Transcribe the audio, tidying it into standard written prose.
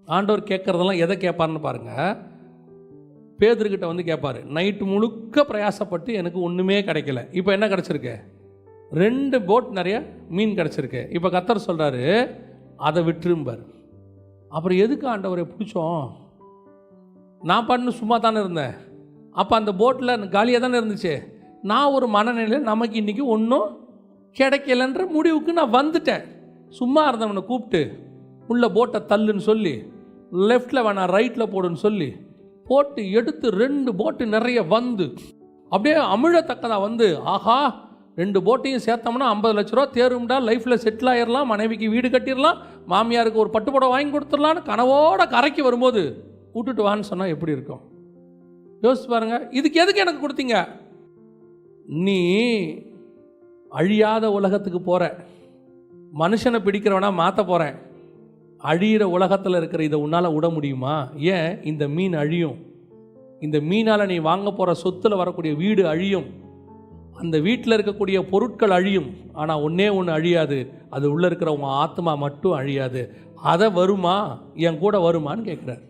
ஆண்டவர் கேட்குறதெல்லாம் எதை கேட்பாருன்னு பாருங்கள். பேதுருக்கிட்ட வந்து கேட்பார், நைட்டு முழுக்க பிரயாசப்பட்டு எனக்கு ஒன்றுமே கிடைக்கல, இப்போ என்ன கிடச்சிருக்கு? 2 போட் நிறைய மீன் கிடச்சிருக்கு. இப்போ கர்த்தர் சொல்கிறாரு, அதை விட்டுரும்பார். அப்புறம் எதுக்கு ஆண்டவரை பிடிச்சோம்? நான் பண்ணு சும்மா தானே இருந்தேன். அப்போ அந்த போட்டில் காலியாக தானே இருந்துச்சு. நான் ஒரு மனநிலையில் நமக்கு இன்றைக்கி ஒன்றும் கிடைக்கலன்ற முடிவுக்கு நான் வந்துட்டேன். சும்மா இருந்தவனை கூப்பிட்டு உள்ள போட்டை தள்ளுன்னு சொல்லி, லெஃப்டில் வேணா ரைட்டில் போடுன்னு சொல்லி போட்டு எடுத்து 2 போட்டு நிறைய வந்து அப்படியே அமிழத்தக்கதாக வந்து, ஆஹா 2 போட்டையும் சேர்த்தோம்னா 50 லட்ச ரூபா தேரும்டா, லைஃப்பில் செட்டில் ஆயிடலாம், மனைவிக்கு வீடு கட்டிடலாம், மாமியாருக்கு ஒரு பட்டுப்புடவை வாங்கி கொடுத்துடலான்னு கனவோட கரைக்கு வரும்போது விட்டுட்டு வான்னு சொன்னால் எப்படி இருக்கும்? யோசிச்சு பாருங்க. இதுக்கு எதுக்கு எனக்கு கொடுத்தீங்க? நீ அழியாத உலகத்துக்கு போகிற, மனுஷனை பிடிக்கிறவனா மாற்ற போகிறேன். அழியிற உலகத்தில் இருக்கிற இதை உன்னால் விட முடியுமா? ஏன்? இந்த மீன் அழியும். இந்த மீனால் நீ வாங்க போகிற சொத்தில் வரக்கூடிய வீடு அழியும், அந்த வீட்டில் இருக்கக்கூடிய பொருட்கள் அழியும். ஆனால் ஒன்றே ஒன்று அழியாது, அது உள்ளே இருக்கிற உங்கள் ஆத்மா மட்டும் அழியாது. அதை வருமா, என் கூட வருமானு கேட்குறாரு.